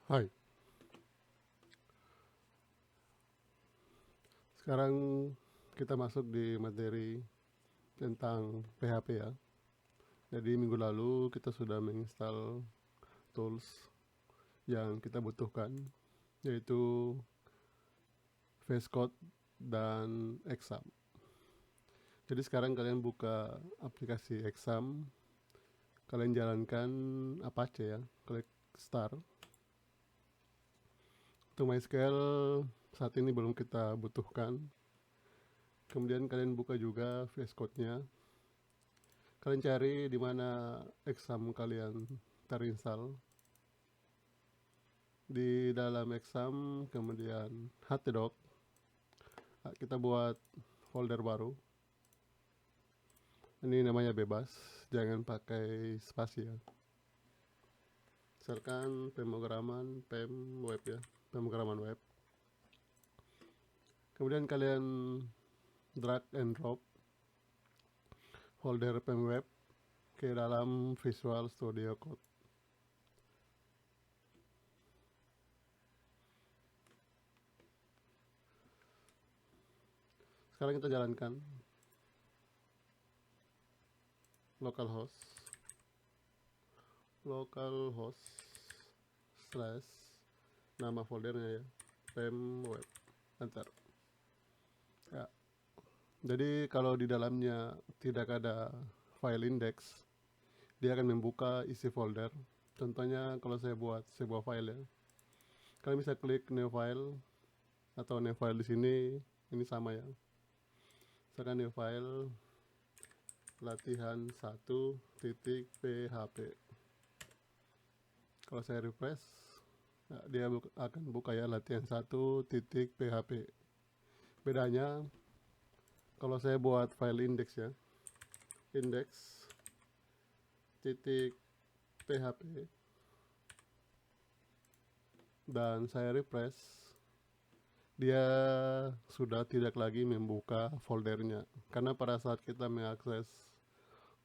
Hai, sekarang kita masuk di materi tentang PHP ya. Jadi minggu lalu kita sudah menginstal tools yang kita butuhkan, yaitu VS Code dan Exam. Jadi sekarang kalian buka aplikasi Exam, kalian jalankan Apache ya, klik Start. Untuk MySQL saat ini belum kita butuhkan. Kemudian kalian buka juga VS Code-nya. Kalian cari di mana exam kalian terinstall. Di dalam exam, kemudian htdoc, kita buat folder baru. Ini namanya bebas, jangan pakai spasi ya. Misalkan pemrograman, web ya, pemrograman web. Kemudian kalian drag and drop folder web ke dalam Visual Studio Code. Sekarang kita jalankan localhost slash nama foldernya ya, web, enter ya. Jadi kalau di dalamnya tidak ada file index, dia akan membuka isi folder. Contohnya kalau saya buat sebuah file ya, kalian bisa klik new file atau new file di sini. Ini sama ya, misalkan new file latihan 1.php. Kalau saya refresh, nah, dia akan buka ya latihan 1.php. Bedanya kalau saya buat file index ya, index titik php, dan saya refresh, dia sudah tidak lagi membuka foldernya, karena pada saat kita mengakses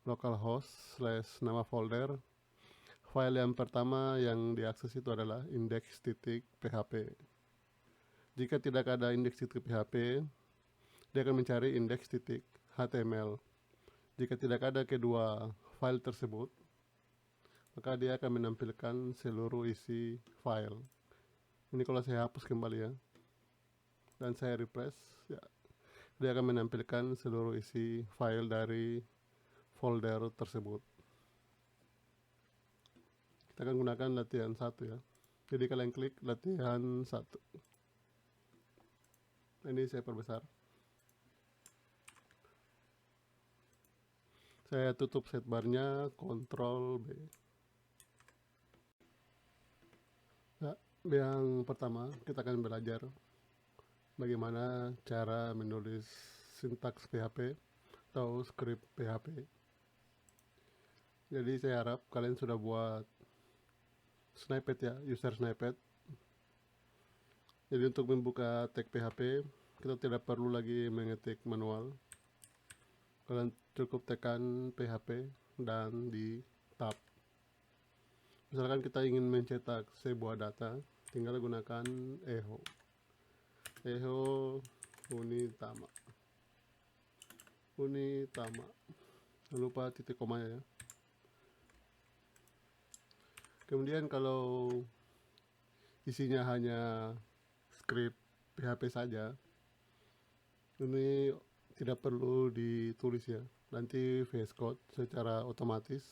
localhost slash nama folder, file yang pertama yang diakses itu adalah index.php. Jika tidak ada index.php, dia akan mencari index.html. Jika tidak ada kedua file tersebut, maka dia akan menampilkan seluruh isi file. Ini kalau saya hapus kembali ya, dan saya refresh ya, dia akan menampilkan seluruh isi file dari folder tersebut. Kita akan gunakan latihan 1 ya. Jadi kalian klik latihan 1. Ini saya perbesar. Saya tutup setbarnya, Ctrl B. Nah, yang pertama kita akan belajar bagaimana cara menulis sintaks PHP atau script PHP. Jadi saya harap kalian sudah buat snippet ya, user snippet. Jadi untuk membuka tag PHP, kita tidak perlu lagi mengetik manual. Kalian cukup tekan PHP dan di tab. Misalkan kita ingin mencetak sebuah data, tinggal gunakan echo Unitama. Jangan lupa titik komanya ya. Kemudian kalau isinya hanya script PHP saja, ini tidak perlu ditulis ya. Nanti VS Code secara otomatis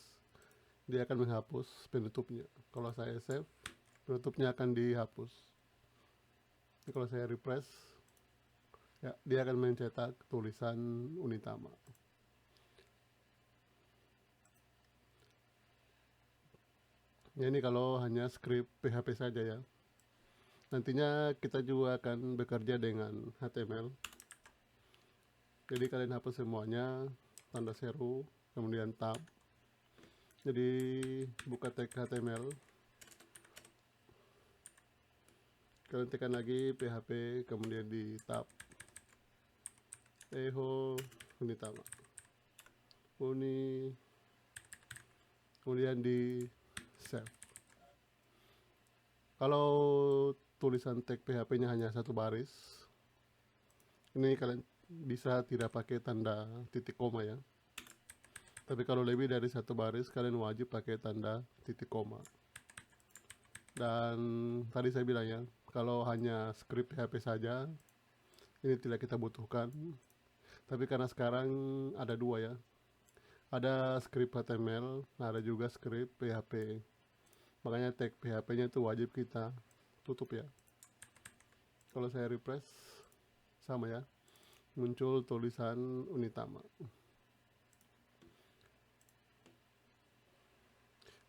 dia akan menghapus penutupnya. Kalau saya save, penutupnya akan dihapus. Jadi kalau saya refresh, ya, dia akan mencetak tulisan Unitama. Ya, ini kalau hanya script PHP saja ya. Nantinya kita juga akan bekerja dengan HTML. Jadi kalian hapus semuanya, tanda seru, kemudian tab. Jadi buka tag HTML, kalian tekan lagi PHP, kemudian di tab echo Unitama, kemudian di save. Kalau tulisan tag PHP-nya hanya satu baris, ini kalian bisa tidak pakai tanda titik koma ya. Tapi kalau lebih dari satu baris, kalian wajib pakai tanda titik koma. Dan tadi saya bilang ya, kalau hanya script PHP saja, ini tidak kita butuhkan. Tapi karena sekarang ada dua ya, ada script HTML, ada juga script PHP. Makanya tag PHP-nya itu wajib kita tutup ya. Kalau saya refresh, sama ya, muncul tulisan Unitama.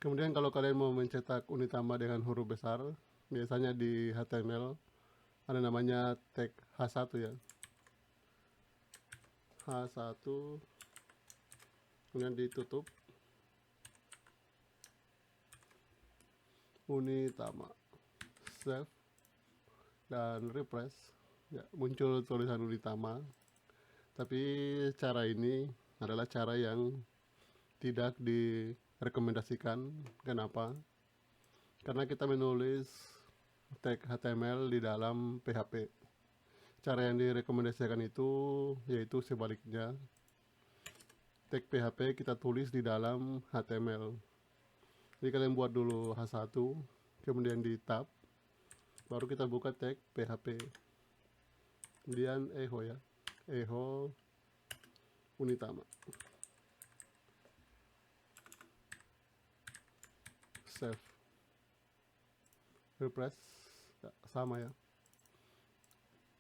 Kemudian kalau kalian mau mencetak Unitama dengan huruf besar, biasanya di HTML ada namanya tag H1 ya. H1, kemudian ditutup Unitama, save dan refresh ya, muncul tulisan Unitama. Tapi cara ini adalah cara yang tidak direkomendasikan. Kenapa? Karena kita menulis tag HTML di dalam PHP. Cara yang direkomendasikan itu yaitu sebaliknya, tag PHP kita tulis di dalam HTML. Jadi kalian buat dulu H1, kemudian di tab, baru kita buka tag PHP, kemudian echo ya, echo Unitama, save, refresh ya, sama ya.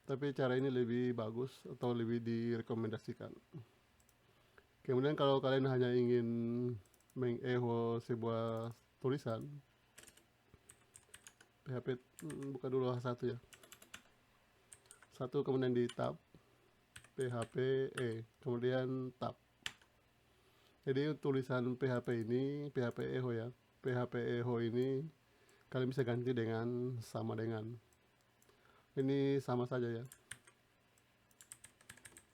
Tapi cara ini lebih bagus atau lebih direkomendasikan. Kemudian kalau kalian hanya ingin mengecho sebuah tulisan PHP, buka dulu H1 ya, satu, kemudian di tab PHP kemudian tab. Jadi tulisan PHP ini PHP echo ya, PHP echo ini kalian bisa ganti dengan sama dengan, ini sama saja ya.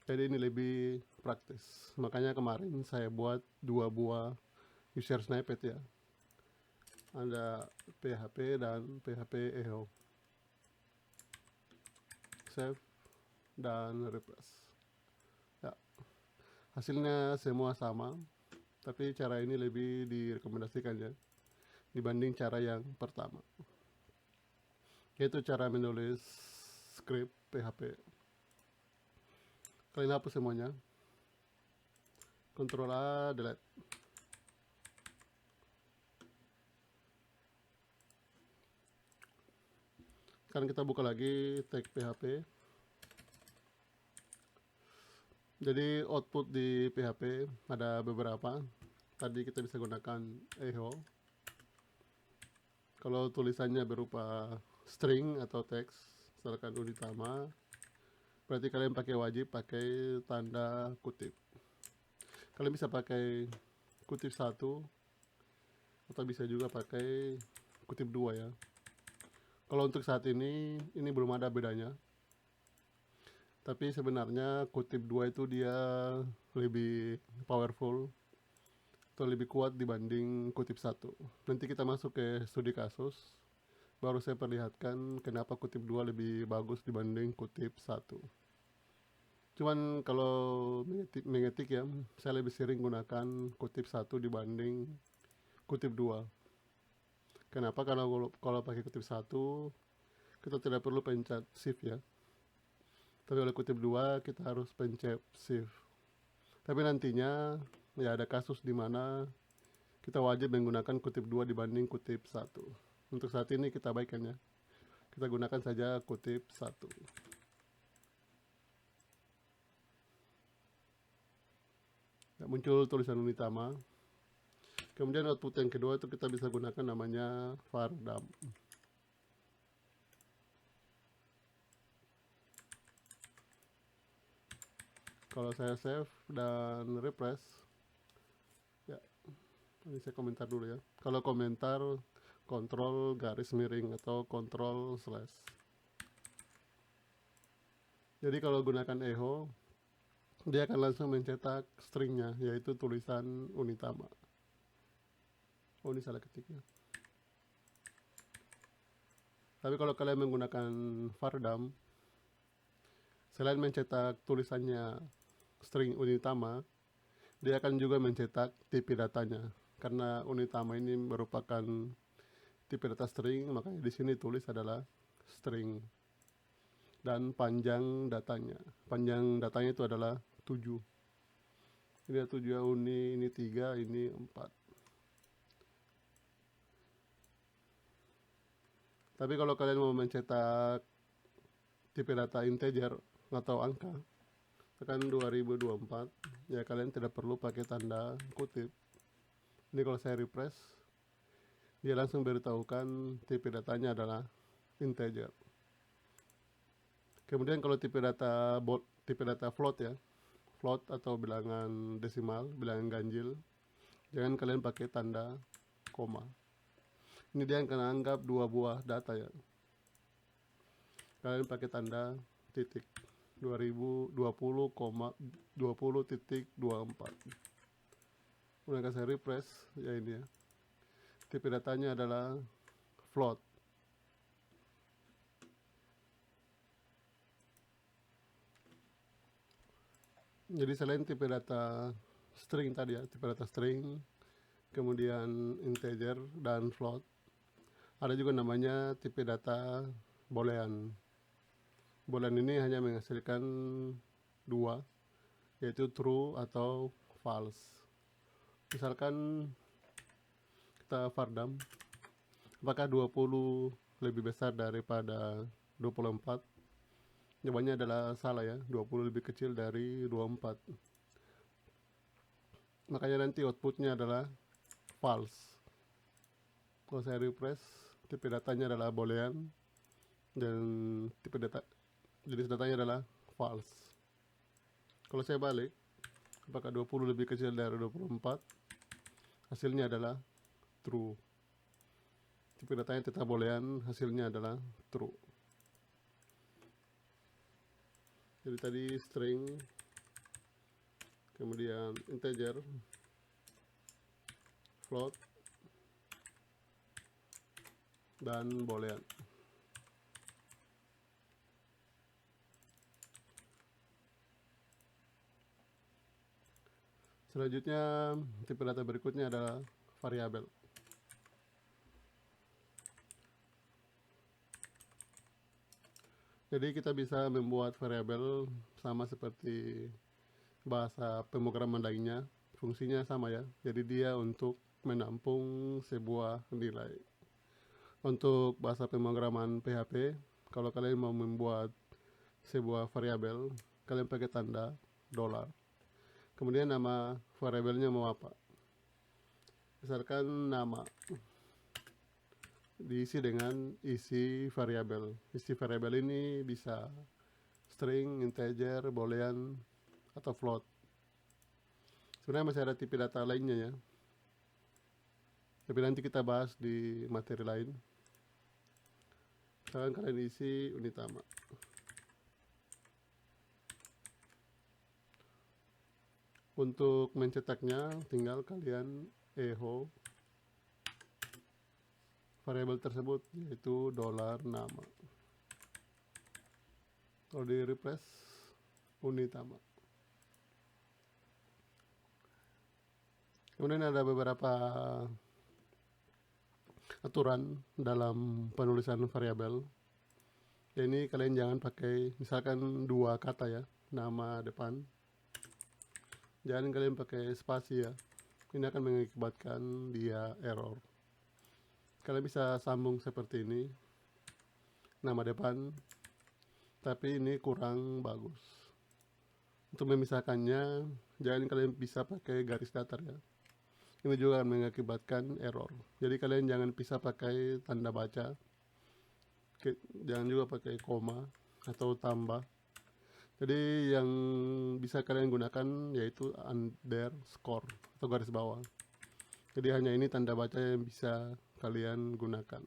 Jadi ini lebih praktis. Makanya kemarin saya buat dua buah user snippet ya, ada PHP dan PHP echo, save dan refresh ya. Hasilnya semua sama, tapi cara ini lebih direkomendasikan ya dibanding cara yang pertama, yaitu cara menulis script PHP. Kalian hapus semuanya, Ctrl A, delete. Sekarang kita buka lagi tag PHP. Jadi output di PHP ada beberapa. Tadi kita bisa gunakan echo. Kalau tulisannya berupa string atau teks, misalkan Unitama, berarti kalian wajib pakai tanda kutip. Kalian bisa pakai kutip 1 atau bisa juga pakai kutip 2 ya. Kalau untuk saat ini belum ada bedanya. Tapi sebenarnya kutip 2 itu dia lebih powerful atau lebih kuat dibanding kutip 1. Nanti kita masuk ke studi kasus, baru saya perlihatkan kenapa kutip 2 lebih bagus dibanding kutip 1. Cuman kalau mengetik ya, saya lebih sering gunakan kutip 1 dibanding kutip 2. Kenapa? Karena kalau pakai kutip 1 kita tidak perlu pencet shift ya. Tapi oleh kutip 2 kita harus pencet shift. Tapi nantinya ya ada kasus di mana kita wajib menggunakan kutip 2 dibanding kutip 1. Untuk saat ini kita abaikan ya. Kita gunakan saja kutip 1. Ya, muncul tulisan Unitama. Kemudian output yang kedua itu kita bisa gunakan namanya var dump. Kalau saya save dan refresh ya, ini saya komentar dulu ya. Kalau komentar kontrol garis miring atau kontrol slash. Jadi kalau gunakan echo, dia akan langsung mencetak stringnya, yaitu tulisan Unitama. Oh, ini salah ketiknya. Tapi kalau kalian menggunakan Vardam, selain mencetak tulisannya string Unitama, dia akan juga mencetak tipe datanya. Karena Unitama ini merupakan tipe data string, makanya di sini tulis adalah string. Dan panjang datanya. Panjang datanya itu adalah 7. Ini 7 uni, ini 3, ini 4. Tapi kalau kalian mau mencetak tipe data integer atau angka, tekan 2024, ya kalian tidak perlu pakai tanda kutip. Ini kalau saya refresh, dia langsung beritahukan tipe datanya adalah integer. Kemudian kalau tipe data float ya, float atau bilangan desimal, bilangan ganjil, jangan kalian pakai tanda koma. Ini dia yang kena anggap 2 buah data ya. Kalian pakai tanda titik 2020,20.24. Kemudian saya refresh, ya ini ya. Tipe datanya adalah float. Jadi selain tipe data string tadi ya, tipe data string, kemudian integer dan float, ada juga namanya tipe data boolean. Boolean ini hanya menghasilkan 2, yaitu true atau false. Misalkan kita Vardam, apakah 20 lebih besar daripada 24? Jawabannya adalah salah ya, 20 lebih kecil dari 24. Makanya nanti outputnya adalah false. Kalau saya refresh, tipe datanya adalah boolean dan tipe data jenis datanya adalah false. Kalau saya balik, apakah 20 lebih kecil dari 24? Hasilnya adalah true. Tipe datanya tetap boolean, hasilnya adalah true. Jadi tadi string, kemudian integer, float, dan boolean. Selanjutnya, tipe data berikutnya adalah variabel. Jadi kita bisa membuat variabel sama seperti bahasa pemrograman lainnya. Fungsinya sama ya. Jadi dia untuk menampung sebuah nilai. Untuk bahasa pemrograman PHP, kalau kalian mau membuat sebuah variabel, kalian pakai tanda $. Kemudian nama variabelnya mau apa? Misalkan nama diisi dengan isi variabel. Isi variabel ini bisa string, integer, boolean, atau float. Sebenarnya masih ada tipe data lainnya ya, tapi nanti kita bahas di materi lain. Sekarang kalian isi Unitama. Untuk mencetaknya tinggal kalian echo variabel tersebut, yaitu $nama. Kalau di refresh, Unitama. Kemudian ada beberapa aturan dalam penulisan variabel. Ini kalian jangan pakai misalkan 2 kata ya, nama depan. Jangan kalian pakai spasi ya. Ini akan mengakibatkan dia error. Kalian bisa sambung seperti ini, nama depan, tapi ini kurang bagus. Untuk memisahkannya, jangan kalian bisa pakai garis datar ya. Ini juga akan mengakibatkan error. Jadi kalian jangan bisa pakai tanda baca. Jangan juga pakai koma atau tambah. Jadi yang bisa kalian gunakan yaitu underscore atau garis bawah. Jadi hanya ini tanda baca yang bisa kalian gunakan.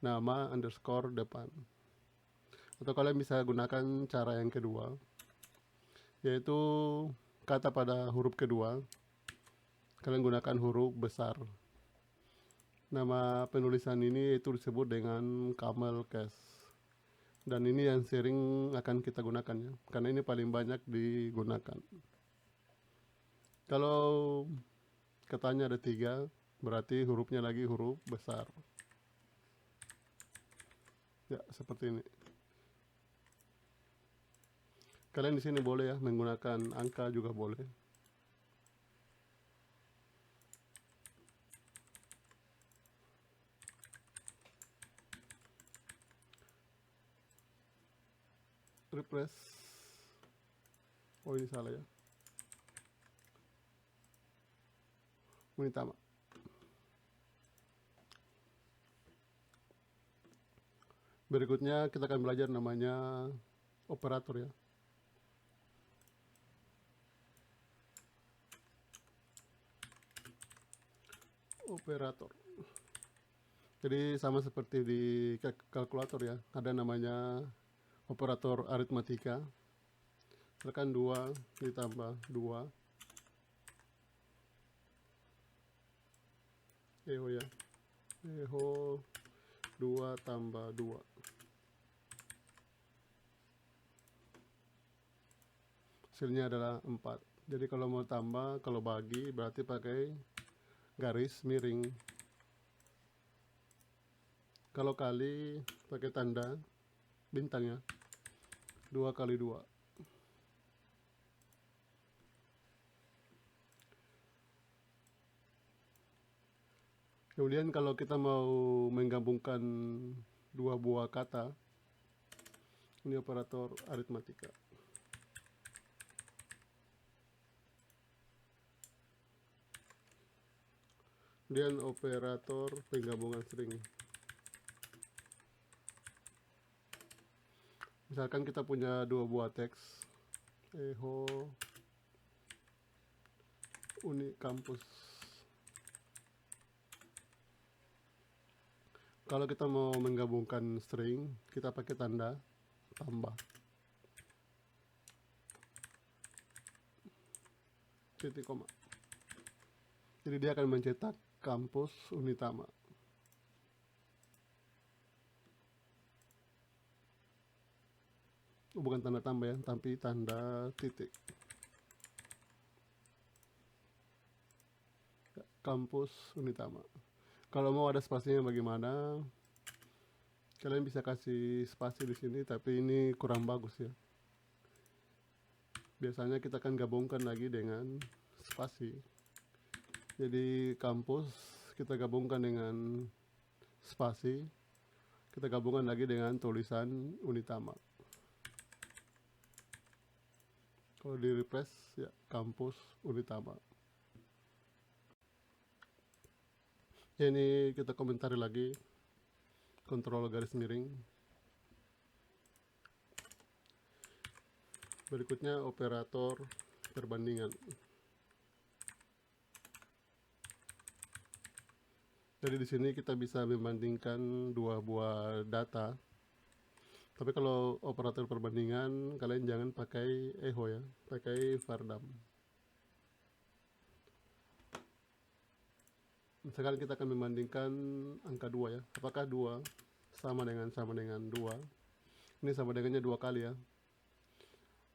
Nama underscore depan. Atau kalian bisa gunakan cara yang kedua, yaitu kata pada huruf kedua kalian gunakan huruf besar. Nama penulisan ini itu disebut dengan camel case. Dan ini yang sering akan kita gunakan ya, karena ini paling banyak digunakan. Kalau katanya ada 3, berarti hurufnya lagi huruf besar. Ya, seperti ini. Kalian di sini boleh ya menggunakan angka juga boleh. Refresh. Oh, ini salah ya. Unitama. Berikutnya kita akan belajar namanya operator ya. Operator. Jadi sama seperti di kalkulator ya, ada namanya operator aritmatika. Misalkan 2 ditambah 2. Eho ya. Eho 2 tambah 2. Hasilnya adalah 4. Jadi kalau mau tambah, kalau bagi berarti pakai garis miring. Kalau kali pakai tanda bintang ya. 2 kali 2. Kemudian kalau kita mau menggabungkan 2 buah kata, ini operator aritmatika. Kemudian operator penggabungan string. Misalkan kita punya 2 buah teks, Eho Uni Kampus. Kalau kita mau menggabungkan string, kita pakai tanda tambah. Titik koma. Jadi dia akan mencetak kampus Unitama. Bukan tanda tambah ya, tapi tanda titik. Kampus Unitama. Kalau mau ada spasinya bagaimana? Kalian bisa kasih spasi di sini, tapi ini kurang bagus ya. Biasanya kita akan gabungkan lagi dengan spasi. Jadi kampus kita gabungkan dengan spasi, kita gabungkan lagi dengan tulisan Unitama. Kalau di refresh ya, kampus Unitama. Ini kita komentari lagi, kontrol garis miring. Berikutnya operator perbandingan. Jadi di sini kita bisa membandingkan 2 buah data. Tapi kalau operator perbandingan, kalian jangan pakai eho ya, pakai vardam. Misalkan kita akan membandingkan angka 2 ya. Apakah 2 sama dengan 2? Ini sama dengannya 2 kali ya.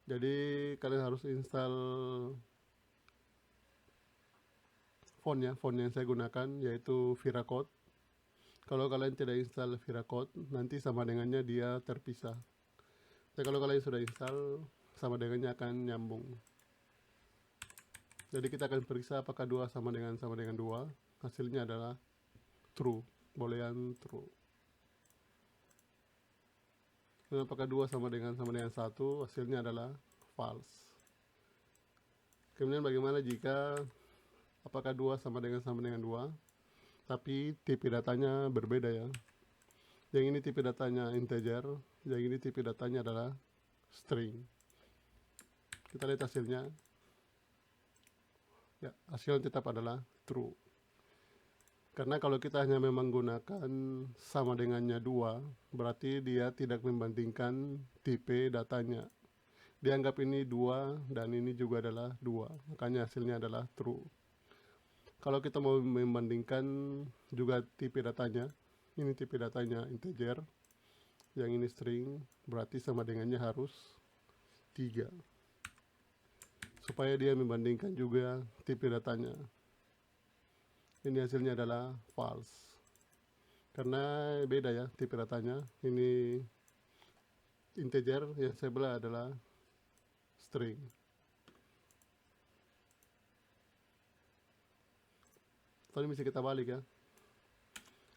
Jadi kalian harus install font ya. Font yang saya gunakan yaitu ViraCode. Kalau kalian tidak install ViraCode, nanti sama dengannya dia terpisah. Jadi kalau kalian sudah install, sama dengannya akan nyambung. Jadi kita akan periksa apakah 2 sama dengan 2. Hasilnya adalah true, boolean true. Dan apakah 2 sama dengan 1, hasilnya adalah false. Kemudian bagaimana jika apakah 2 sama dengan 2, tapi tipe datanya berbeda ya. Yang ini tipe datanya integer, yang ini tipe datanya adalah string. Kita lihat hasilnya. Ya, hasilnya tetap adalah true. Karena kalau kita hanya memang gunakan sama dengannya 2, berarti dia tidak membandingkan tipe datanya. Dianggap ini 2 dan ini juga adalah 2, makanya hasilnya adalah true. Kalau kita mau membandingkan juga tipe datanya, ini tipe datanya integer, yang ini string, berarti sama dengannya harus 3. Supaya dia membandingkan juga tipe datanya. Ini hasilnya adalah false. Karena beda ya tipe datanya. Ini integer, yang sebelah adalah string. Tadi mesti kita balik ya.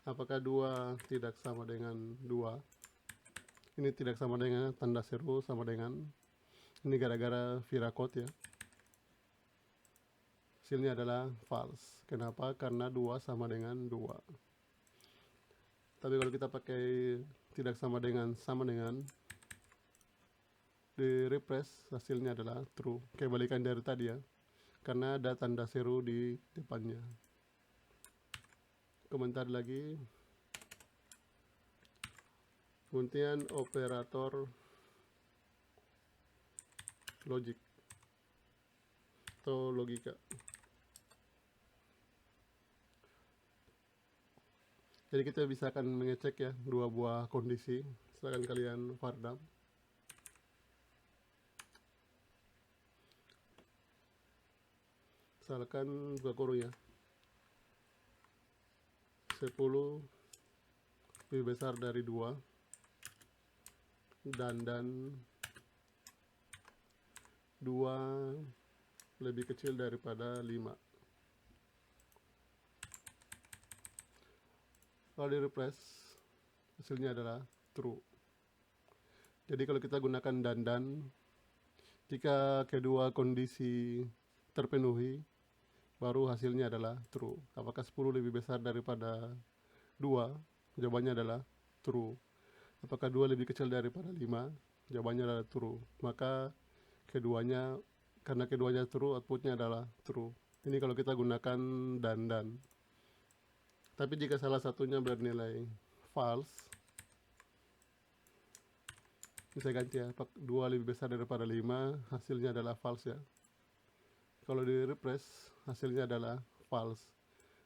Apakah 2 tidak sama dengan 2? Ini tidak sama dengan tanda seru sama dengan, ini gara-gara Viracode ya. Hasilnya adalah false. Kenapa? Karena 2 sama dengan 2. Tapi kalau kita pakai tidak sama dengan, di refresh hasilnya adalah true. Kebalikan dari tadi ya. Karena ada tanda seru di depannya. Komentar lagi. Kemudian operator logik atau logika. Jadi kita bisa akan mengecek ya 2 buah kondisi. Silakan kalian fardam. Misalkan buka kurung ya. 10 lebih besar dari 2 dan 2 lebih kecil daripada 5. Kalau di refresh hasilnya adalah true. Jadi kalau kita gunakan dan jika kedua kondisi terpenuhi, baru hasilnya adalah true. Apakah 10 lebih besar daripada 2? Jawabannya adalah true. Apakah 2 lebih kecil daripada 5? Jawabannya adalah true. Maka keduanya, karena keduanya true, outputnya adalah true. Ini kalau kita gunakan dan. Tapi jika salah satunya bernilai false, bisa ganti ya, 2 lebih besar daripada 5, hasilnya adalah false ya. Kalau di refresh hasilnya adalah false.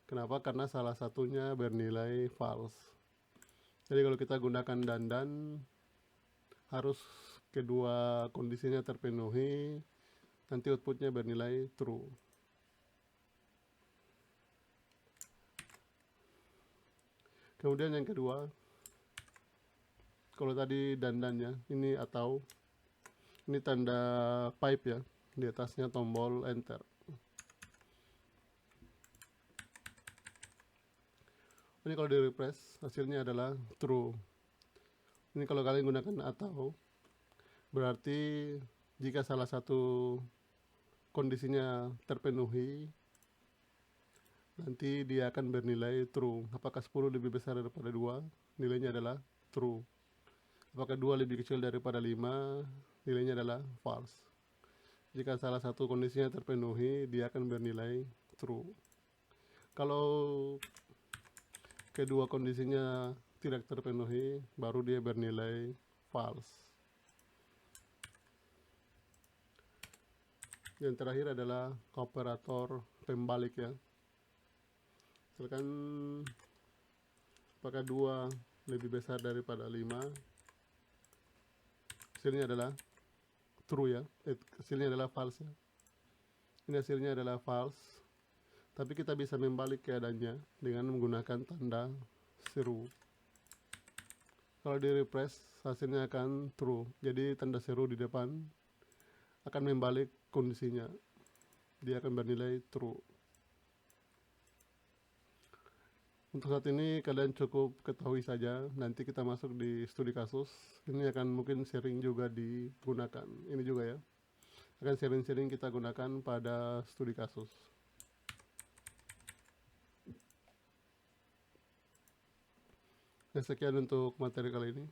Kenapa? Karena salah satunya bernilai false. Jadi kalau kita gunakan dan harus kedua kondisinya terpenuhi, nanti outputnya bernilai true. Kemudian yang kedua, kalau tadi dan-dannya, ini atau, ini tanda pipe ya, di atasnya tombol enter. Ini kalau di refresh hasilnya adalah true. Ini kalau kalian gunakan atau, berarti jika salah satu kondisinya terpenuhi, nanti dia akan bernilai true. Apakah 10 lebih besar daripada 2? Nilainya adalah true. Apakah 2 lebih kecil daripada 5? Nilainya adalah false. Jika salah satu kondisinya terpenuhi, dia akan bernilai true. Kalau kedua kondisinya tidak terpenuhi, baru dia bernilai false. Yang terakhir adalah operator pembalik ya. Misalkan apakah 2 lebih besar daripada 5, hasilnya adalah true ya, hasilnya adalah false ya. Ini hasilnya adalah false, tapi kita bisa membalik keadaannya dengan menggunakan tanda seru. Kalau di refresh hasilnya akan true, jadi tanda seru di depan akan membalik kondisinya, dia akan bernilai true. Untuk saat ini kalian cukup ketahui saja, nanti kita masuk di studi kasus. Ini akan mungkin sering juga digunakan, ini juga ya, akan sering-sering kita gunakan pada studi kasus. Sekian untuk materi kali ini.